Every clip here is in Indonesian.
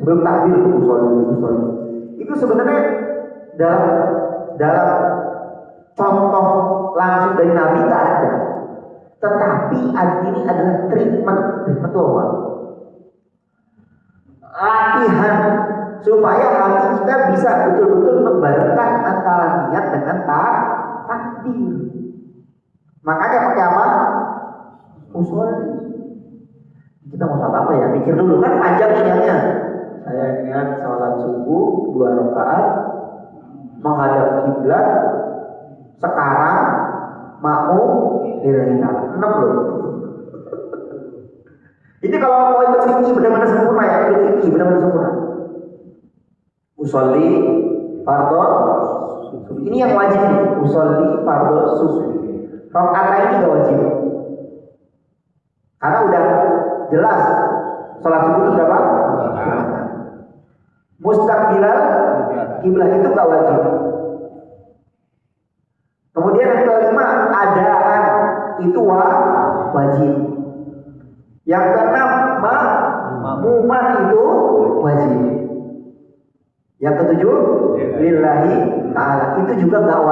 Sebelum takbir itu usolli. Itu sebenarnya dalam contoh langsung dari Nabi tak ada. Tetapi ini adalah treatment itu apa? Latihan supaya hati kita bisa betul-betul membarengkan antara niat dengan takbir. Makanya pakai apa? Usolli. Kita mau sholat apa ya? Mikir dulu kan panjang niatnya. Saya niat sholat subuh 2 rakaat menghadap kiblat. Sekarang makmum lillahi ta'ala 6 loh. Ini kalau mau ikut fikih benar-benar sempurna ya, ikut fikih benar-benar sempurna. Usolli fardhu subuh. Ini yang wajib nih, usolli fardhu subuh. Rakaat ini gak wajib. Karena udah jelas sholat subuh itu berapa? Mustaqbilal kiblat itu gak wajib. Kemudian yang kelima, adaan itu wajib. Yang keenam, makmuman itu wajib. Yang ketujuh, lillahi ta'ala itu juga gak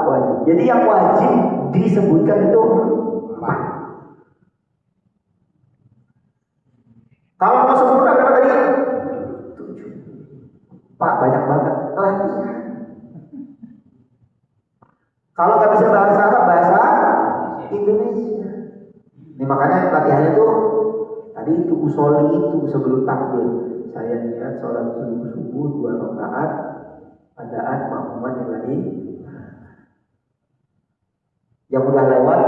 wajib. Jadi yang wajib disebutkan itu 4. Kalau mau sempurna berapa tadi? 7. Pak, banyak banget. Latihan. Kalau nggak bisa bahasa Arab, bahasa Indonesia. Ini makanya latihannya tuh tadi itu usolli itu sebelum takbir. Saya niat sholat subuh 2 rakaat adaan makmuman lillahi. Yang udah lewat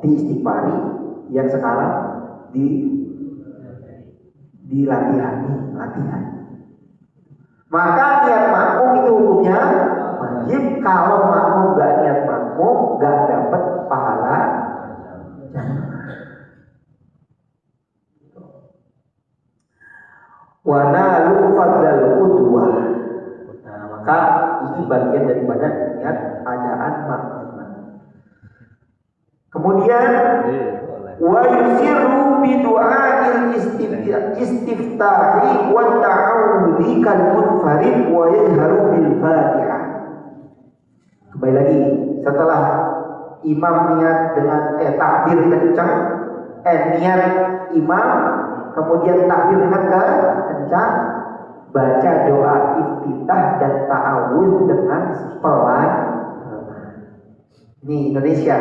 diistighfari, yang sekarang latihan. Maka niat makmum itu hukumnya wajib. Kalau makmum gak niat makmum gak dapat pahala jamaah. Wa nalu fadlal qudwah. Nah, maka ini bagian daripada niat adaan makmum. Kemudian wa yusirru bi du'a'il istiftahi wa ta'awudhi kal munfarid wa yajharu bil Fatihah. Kembali lagi, setelah imam niat dengan takbir kencang, niat imam kemudian takbir dengan kencang, baca doa iftitah dan ta'awudz dengan pelan. Ini Indonesia.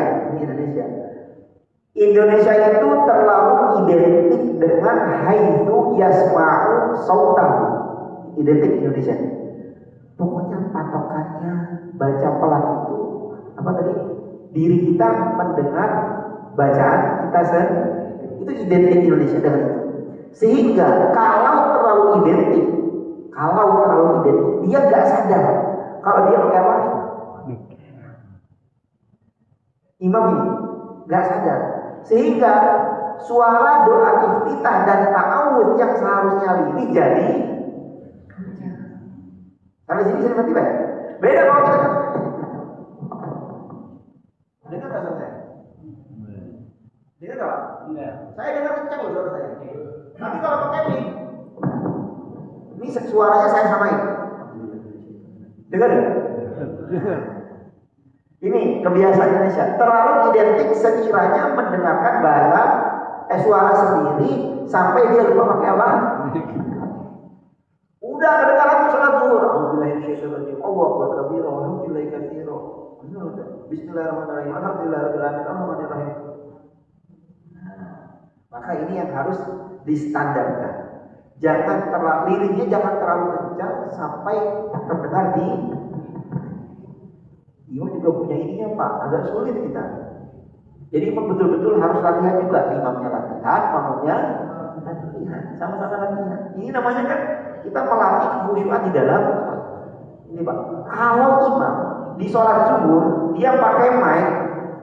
Indonesia itu terlalu identik dengan haitsu yasma'u sautahu. Identik Indonesia. Pokoknya patokannya baca pelan itu apa tadi? Diri kita mendengar bacaan kita sendiri. Itu identik Indonesia dengan itu. Sehingga kalau terlalu identik, dia nggak sadar kalau dia pakai apa? Imam ini nggak sadar. Sehingga suara doa iftitah dan ta'awudz yang seharusnya lirih jadi sampai sini bisa tiba. Beda kalau kita dengar nggak saya? Dengar nggak? Enggak. Saya dengar kencang loh suara saya. Tapi kalau pakai mic, ini suaranya saya samain. Dengar nggak? Ini kebiasaan Indonesia terlalu identik sekiranya mendengarkan bahasa suara sendiri sampai dia lupa pakai apa? Udah kedengaran sholat zuhur. Alhamdulillahirobbilalamin. Allahu akbar kabira walhamdulillahi katsira. Bismillahirrahmanirrahim. Alhamdulillahirobbilalamin. Maka ini yang harus distandarkan. Jangan terlalu liriknya jangan terlalu kencang sampai terdengar di imam juga punya ininya Pak, agak sulit kita. Jadi betul-betul harus latihan juga. Imamnya latihan, makmumnya latihan, sama-sama latihan. Ini namanya kan kita melatih kekhusyuan di dalam. Ini Pak, kalau imam di sholat zuhur dia pakai mic,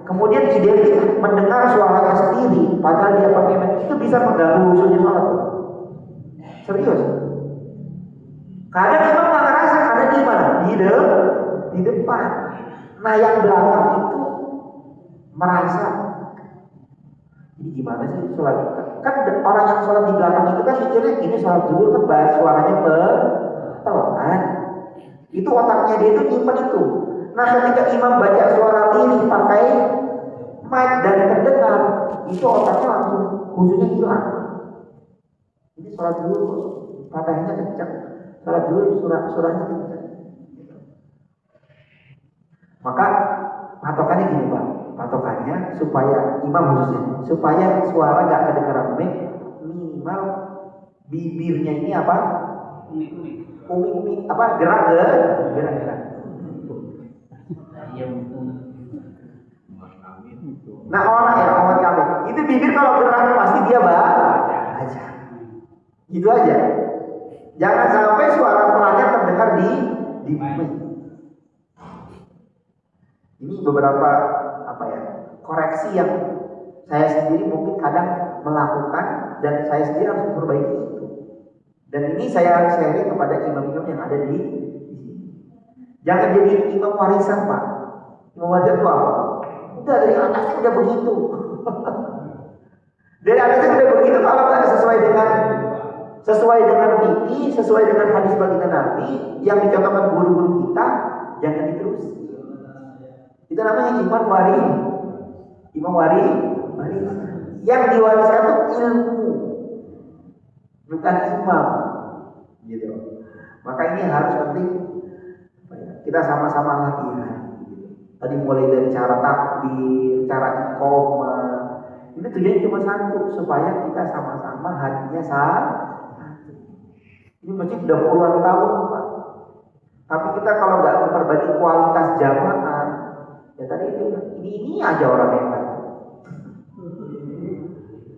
kemudian identik mendengar suaranya sendiri, padahal dia pakai mic, itu bisa mengganggu khusyuknya sholat. Serius. Kadang imam nggak ngerasa karena di mana? Di depan. Nah yang belakang itu merasa ini gimana sih sholat? Kan orang yang sholat di belakang itu kan mikirnya gini sholat zuhur kan bahas suaranya pelan. Itu otaknya dia itu nyimpen itu. Nah ketika imam baca suara lirih pakai mic dan terdengar, itu otaknya langsung khususnya hilang. Ini sholat zuhur fatihahnya kencang, sholat zuhur surahnya kencang. Maka patokannya gini Pak, patokannya supaya imam khususnya, supaya suara gak kedengaran mic, minimal bibirnya ini apa? Umi apa? Gerak. Nah orang kami itu bibir kalau gerak pasti dia baca. Gitu aja. Jangan sampai suara pelannya terdengar di mic. Ini beberapa koreksi yang saya sendiri mungkin kadang melakukan dan saya sendiri harus memperbaiki itu. Dan ini saya sharing kepada imam-imam yang ada di sini. Jangan jadi imam warisan Pak. Imam warisan itu apa? Udah dari atasnya udah begitu. Dari atasnya udah begitu kalau nggak sesuai dengan fikih, sesuai dengan hadis baginda Nabi yang dicontohkan guru-guru kita, jangan diterusi. Itu namanya imam waris. Yang diwariskan itu ilmu, bukan imam. Gitu. Maka ini harus penting. Kita sama-sama latihan. Tadi mulai dari cara takbir, cara iqamah. Ini tujuannya cuma satu, supaya kita sama-sama hatinya satu. Ini masjid udah puluhan tahun Pak. Tapi kita kalau nggak memperbaiki kualitas jamaah, ya tadi itu ini aja orang yang datang.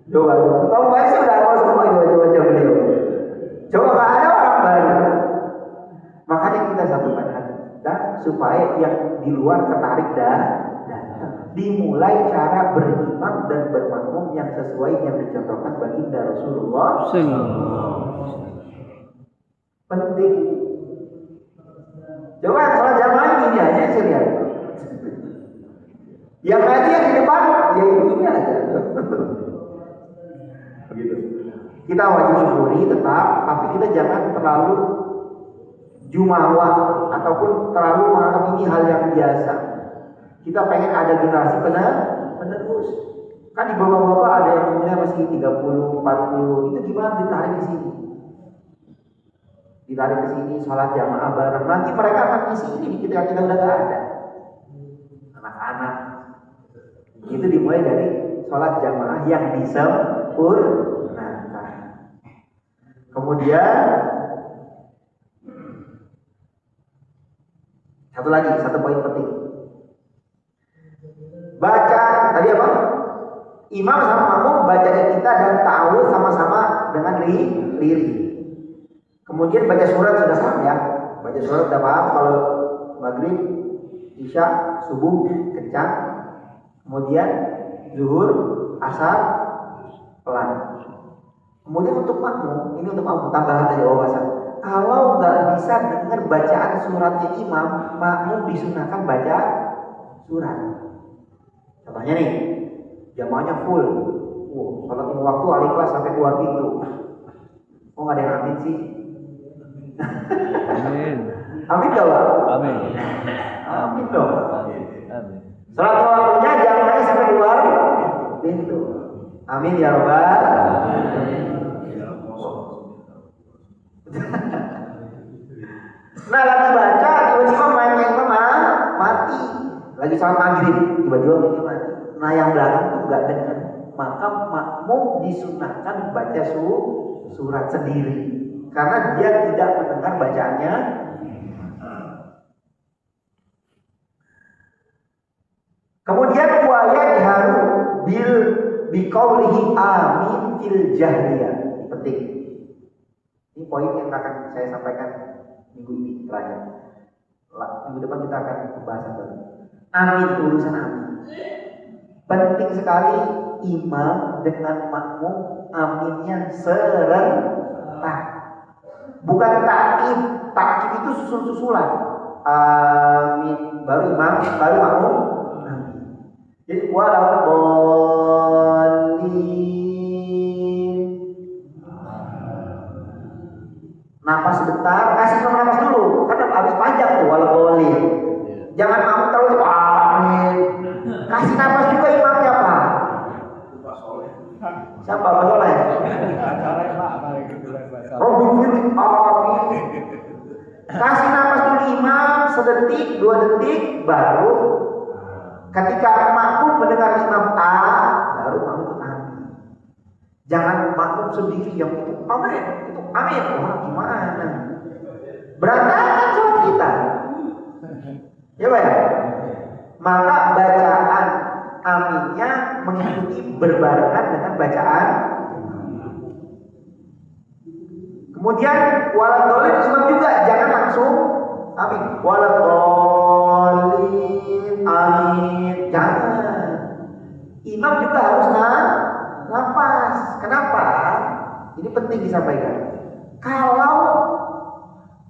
Coba, kamu pasti sudah mau semua coba beliau. Coba nggak ada orang baru. Makanya kita satukan hati kita supaya yang di luar tertarik dan dimulai cara berimam dan bermakmum yang sesuai yang dicontohkan baginda Rasulullah. Penting. Coba kalau jamaah gini aja sih lihat. Yang ngaji yang di depan, ya ini aja. Begitu. Kita wajib syukuri tetap, tapi kita jangan terlalu jumawa ataupun terlalu menganggap ini hal yang biasa. Kita pengen ada generasi penerus. Kan di bawah-bawah ada yang umurnya masih 30, 40, itu gimana ditarik ke sini? Ditarik ke sini, sholat jamaah bareng. Nanti mereka akan ngisi ini ketika kita udah gak ada. Anak-anak. Itu dimulai dari sholat jamaah yang disempurnakan. Kemudian satu poin penting. Baca tadi apa? Imam sama makmum bacanya kita dan ta'awudz sama-sama dengan lirih. Kemudian baca surat sudah paham ya. Baca surat sudah paham kalau maghrib, isya, subuh kencang. Kemudian zuhur, asar pelan. Kemudian untuk makmum, ini untuk makmum tambahan aja wawasan. Kalau nggak bisa dengar bacaan suratnya imam, makmum disunahkan baca surat. Contohnya nih, jamaahnya full. Sholat lima waktu al-ikhlas sampai keluar pintu. Oh nggak ada yang amin sih? Amin. Amin dong. Amin. Amin dong. Amin. Sholat lima waktunya jamaahnya sampai keluar pintu. Amin ya robbal. Nah lagi baca tiba-tiba mainnya imam mati. Lagi sholat maghrib tiba-tiba mainnya mati. Nah yang belakang itu nggak dengar. Maka makmum disunahkan baca surat sendiri karena dia tidak mendengar bacaannya. Kemudian wayat haru bil biqaulihi amin fil jahriyah. Penting. Ini poin yang akan saya sampaikan minggu ini terakhir. Minggu depan kita akan membahas lagi. Amin, urusan amin. Penting sekali imam dengan makmum aminnya serentak. Bukan takib. Takib itu susul-susulan. Amin baru imam, baru makmum. Amin. Jadi walaupun Napas sebentar, kasih napas dulu. Kan habis panjang tuh waladhdallin. Jangan kamu terlalu cepat. Amin. Kasih napas juga imamnya Pak. Siapa Pak Soleh? Robbing amin. Kasih napas dulu imam sedetik, 2 detik, baru ketika makmum mendengar imam A, baru makmum amin. Jangan makmum sendiri yang itu amin, itu amin. Wah gimana? Berantakan sholat kita. Ya Pak ya? Maka bacaan aminnya mengikuti berbarengan dengan bacaan. Kemudian waladhdallin imam juga jangan langsung amin. Waladhdallin amin. Jangan. Imam juga harus nafas. Kenapa? Ini penting disampaikan. Kalau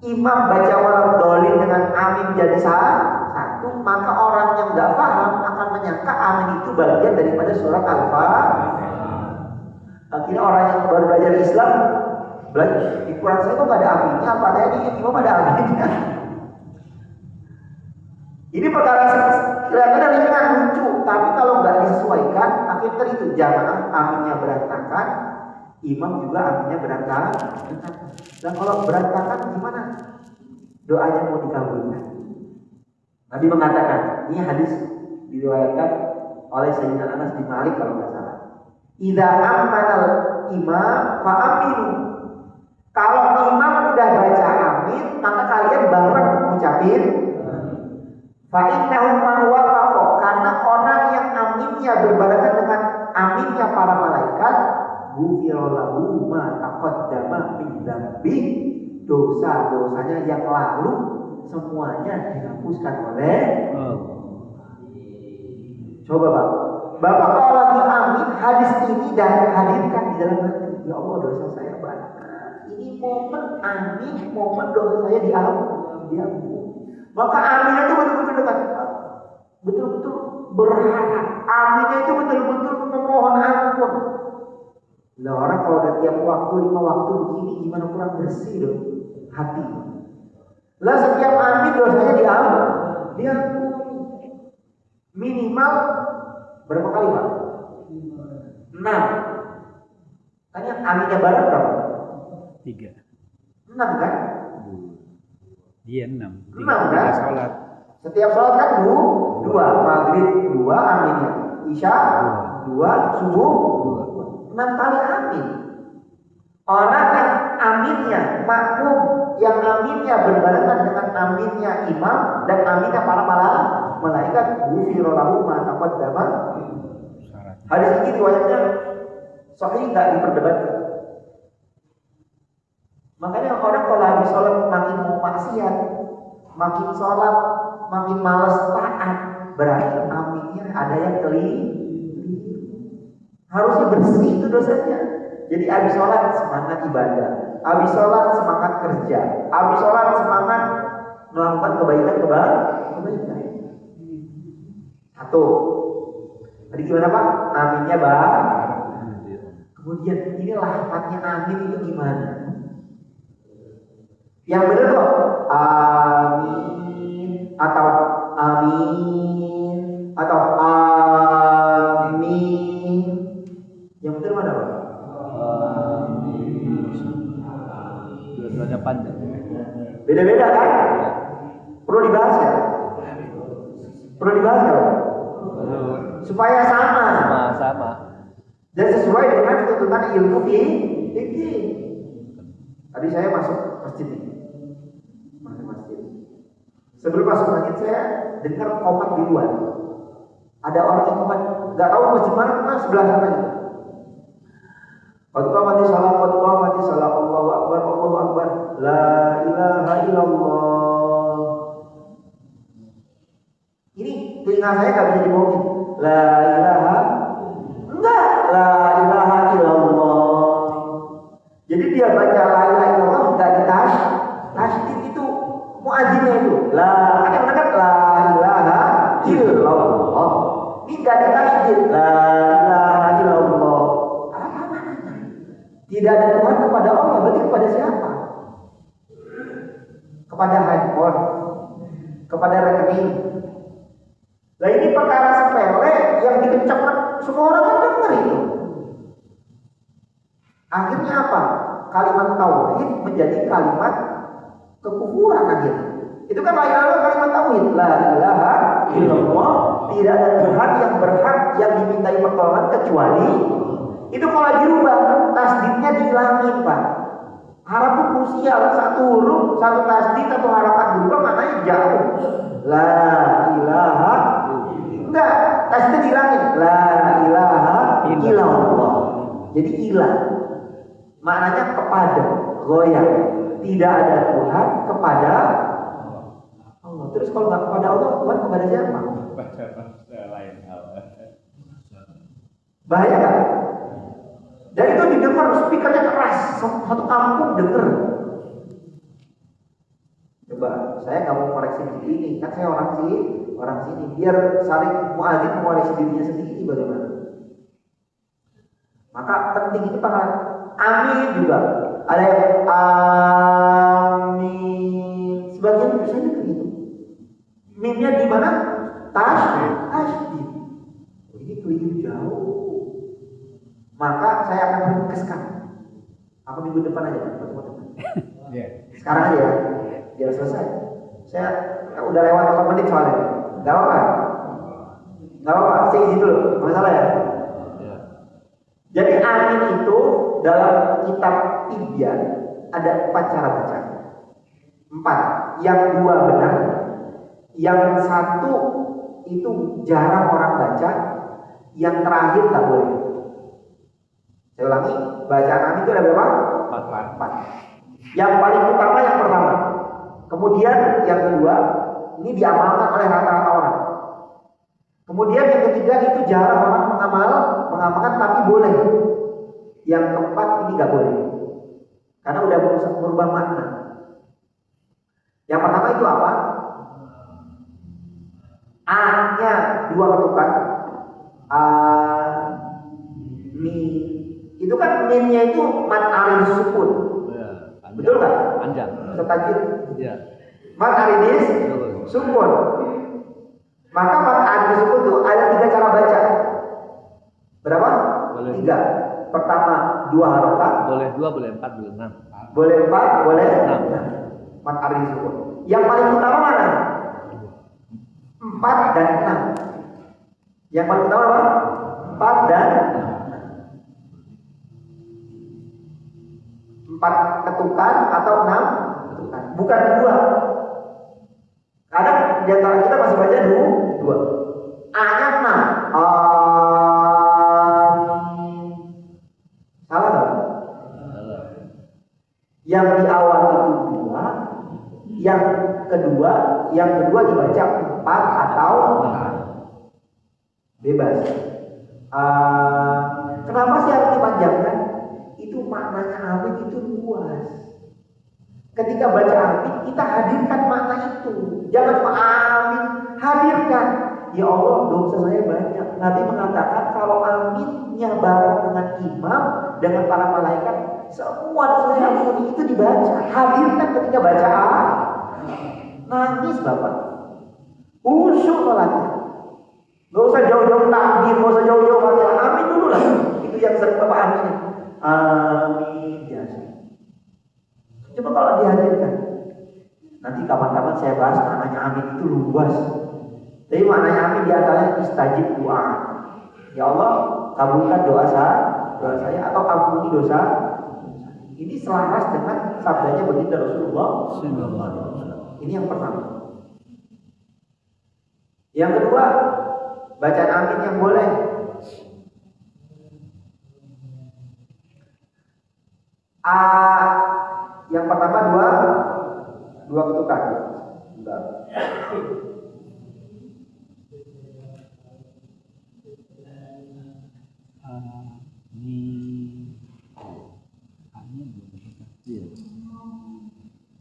imam baca waladhdallin dengan amin jadi satu, maka orang yang nggak paham akan menyangka amin itu bagian daripada surat Al-Fatihah. Akhirnya orang yang baru belajar Islam belajar di Quran saya kok nggak ada aminnya, padahal di imam ada aminnya. Ini perkara kelihatannya ringan lucu, tapi kalau nggak disesuaikan akhirnya itu jamaah aminnya berantakan, imam juga aminnya berantakan. Dan kalau berantakan gimana? Doanya mau dikabulkan. Nabi mengatakan, ini hadis diriwayatkan oleh Sayyidina Anas bin Malik kalau nggak salah. Idza amanal imam fa aminu. Kalau imam udah baca amin, maka kalian bareng mengucapin fa innahu man wafaqa, karena orang yang aminnya berbarengan dengan aminnya para malaikat, ghufira lahu ma taqaddama min dzambi, dosa-dosanya yang lalu semuanya dihapuskan oleh Coba Pak, Bapak kalau lagi amin hadis ini dan hadirkan di dalam hati. Ya Allah, dosa saya banyak. Ini momen amin, momen dosa saya diampuni. Maka aminnya itu betul-betul dengan betul-betul berharap. Aminnya itu betul-betul memohon ampun. Lah orang kalau udah tiap waktu 5 waktu begini gimana kurang bersih dong hati. Lah setiap amin dosanya diampuni. Minimal berapa kali Pak? 6. Kan yang aminnya bareng berapa? 3. 6 kan? Iya 6. 6 kan? Sholat. Setiap sholat kan 2. Maghrib 2 aminnya. Isya 2. Subuh 2. 6 kali amin. Orang yang aminnya makmum, yang aminnya berbarengan dengan aminnya imam dan aminnya para malaikat, ghufira lahu ma taqaddama. Hadis ini riwayatnya sahih, enggak diperdebatkan. Makanya orang kalau habis sholat makin mau maksiat, makin sholat makin malas taat, berarti aminnya ada yang keliru. Harusnya bersih itu dosanya. Jadi habis sholat semangat ibadah, habis sholat semangat kerja, habis sholat semangat melakukan kebaikan. Satu. Tadi gimana Pak? Aminnya Bang. Kemudian ini lafadznya amin itu gimana? Yang benar kok amin atau amin atau amin. Yang benar mana Pak? Dua-duanya panjang. Beda-beda kan? Perlu dibahas ya? Perlu dibahas ya? Supaya sama. Dan sesuai dengan tuntutan ilmu fikih. Tadi saya masuk masjid ini. Masjid. Sebelum masuk masjid saya dengar komat di luar. Ada orang yang komat, nggak tahu masjid mana, sebelah sana gitu. Qad qamati shalah, Allahu akbar, la ilaha illallah. Ini telinga saya nggak bisa dibohongin. La ilaha, enggak, la ilaha illallah. Jadi dia baca la ilaha illallah nggak tasydid itu muadzinnya itu. Ada kan la ilaha illallah. Ini nggak tasydid, la ilaha illallah. Tidak ada Tuhan kepada Allah, berarti kepada siapa? kepada handphone, kepada rekening. Nah ini perkara sepele yang dikencangkan semua orang kan dengar itu. Akhirnya apa? Kalimat tauhid menjadi kalimat kekufuran akhirnya. Itu kan la ilaha kalimat tauhid. La ilaha illallah, tidak ada Tuhan yang berhak yang dimintai pertolongan kecuali. Itu kalau dirubah, tasdidnya dihilangin, Pak. Harap itu krusial, satu huruf, satu tasdid, satu harakat berubah maknanya jauh. La ilaha, enggak, tasdidnya dihilangin. La ilaha illallah. Jadi ilah, maknanya kepada, goyang. Tidak ada Tuhan kepada Allah. Terus kalau nggak kepada Allah, Tuhan kepada siapa? Bahaya kan? Dan itu didengar, speakernya keras, satu kampung denger. Coba, saya nggak mau koreksi diri ini, kan saya orang sini, biar saling muadzin mengoreksi dirinya sendiri bagaimana? Maka penting itu panggilan amin juga. Ada yang amin. Sebagian bisa begitu. Mimnya di mana? Tasdid. Ini keliru jauh. Maka saya akan ringkeskan. Apa minggu depan aja, teman-teman. Sekarang aja ya, biar selesai. Saya udah lewat 8 menit soalnya. Gak apa-apa. Saya izin dulu, nggak masalah ya. Jadi amin itu dalam kitab Tibyan ada 4 cara baca. 4. Yang 2 benar, yang 1 itu jarang orang baca, yang terakhir nggak boleh. Saya ulangi, bacaan amin itu ada berapa? 4. Yang paling utama yang pertama. Kemudian yang kedua, ini diamalkan oleh rata-rata orang. Kemudian yang ketiga itu jarang orang mengamalkan tapi boleh. Yang keempat ini nggak boleh, karena udah berubah makna. Yang pertama itu apa? A-nya 2 ketukan. Amin. Itu kan minnya itu mat aridis sukun. Betul kan? Panjang. Setajir. Iya. Mat aridis sukun. Maka mat aridis sukun itu ada 3 cara baca. Berapa? Boleh. 3. Pertama 2 harokat. Boleh 2, boleh 4, boleh 6. Boleh 4, boleh 6. Mat aridis sukun. Yang paling utama mana? 4 dan 6. Yang paling utama apa? 4 dan 4 ketukan atau 6 ketukan, bukan 2. Kadang di antara kita masih baca 2. A-nya 6. Salah nggak? Yang di awal itu 2, yang kedua dibaca 4 atau 6. Bebas. Kenapa sih harus dipanjangkan? Itu maknanya amin itu luas. Ketika baca amin, kita hadirkan makna itu. Jangan cuma amin, hadirkan. Ya Allah, dosa saya banyak. Nabi mengatakan kalau aminnya bareng dengan imam, dengan para malaikat, semua dosa saya ampuni. Itu dibaca. Hadirkan ketika baca nangis Bapak. Khusyuk sholatnya. Gak usah jauh-jauh takbir, gak usah jauh-jauh Fatihah. Amin dulu lah. Itu yang sering Bapak amin. Amin ya. Coba kalau dihadirkan. Nanti kapan-kapan saya bahas maknanya amin itu luas. Tapi maknanya amin diantaranya istajib doa. Ya Allah, kabulkan doa saya atau ampuni dosa. Ini selaras dengan sabdanya baginda Rasulullah. Ini yang pertama. Yang kedua, bacaan amin yang boleh. Yang pertama 2 ketukan. Bentar.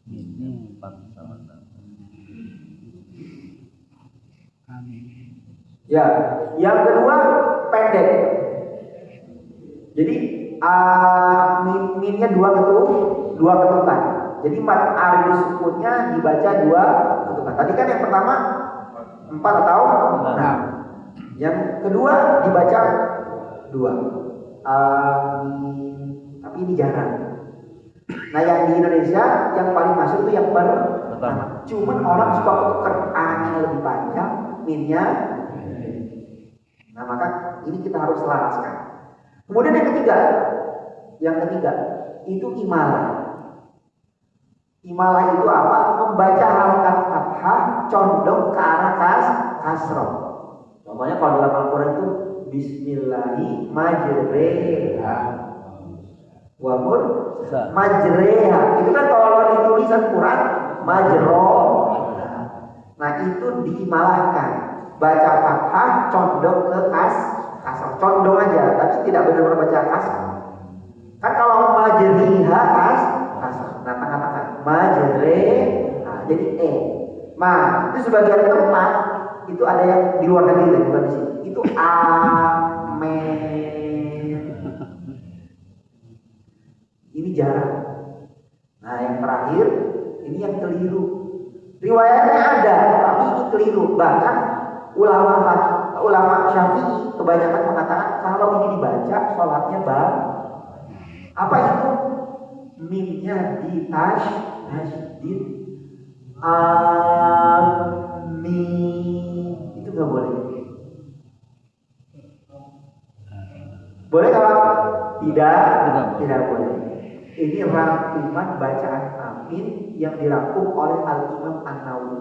Ini 4 sama. Ya, yang kedua pendek. Jadi minnya 2 ketukan. Jadi aridul sukunnya dibaca 2 ketukan. Tadi kan yang pertama 4 atau 6. Yang kedua dibaca 2. Amin. Tapi ini jarang. Nah yang di Indonesia yang paling masuk itu yang pertama. Cuman orang suka ketuker A-nya lebih panjang, min-nya. Nah maka ini kita harus selaraskan. Kemudian yang ketiga itu imalah. Imalah itu apa? Membaca harakat fathah condong ke arah kasroh. Contohnya kalau dalam Al-Quran itu Bismillahi majreha wa majreha. Itu kan kalau di tulisan Quran majroh. Nah itu diimalahkan. Baca fathah condong ke kasroh. Condong aja, tapi tidak benar-benar baca kasroh. Kan kalau majriha kasroh. Nah tengah-tengah majreha jadi e. Nah itu sebagian tempat itu ada yang di luar negeri, bukan di sini. Itu amen. Ini jarang. Nah yang terakhir ini yang keliru. Riwayatnya ada, tapi ini keliru. Bahkan ulama Syafi'i kebanyakan mengatakan kalau ini dibaca sholatnya batal. Apa itu? Mimnya di tasydid. Amin. Itu nggak boleh. Boleh kalau tidak boleh. Ini rangkuman bacaan amin yang dirangkum oleh Al-Imam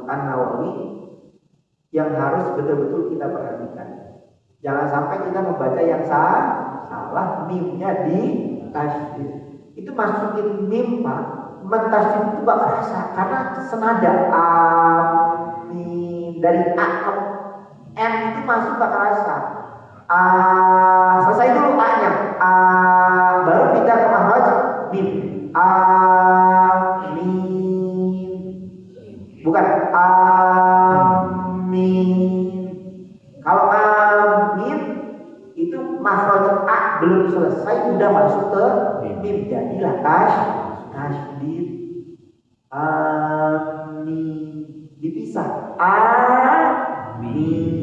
An-Nawawi yang harus betul-betul kita perhatikan. Jangan sampai kita membaca yang salah, mimnya di tasydid. Itu masukin mim Pak, mentasydid itu gak kerasa karena senada amin dari a ke m itu masuk gak kerasa. Selesai dulu a-nya, baru pindah ke makhraj mim. Amin. Bukan amin. Kalau amin itu makhraj a belum selesai udah masuk ke mim, jadilah tasydid. Amin. Dipisah. Amin.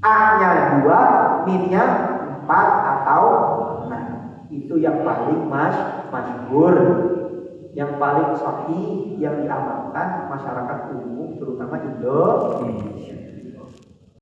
A-nya 2, min-nya 4 atau 6. Itu yang paling masyhur, yang paling sahih, yang diamalkan masyarakat umum terutama Indonesia.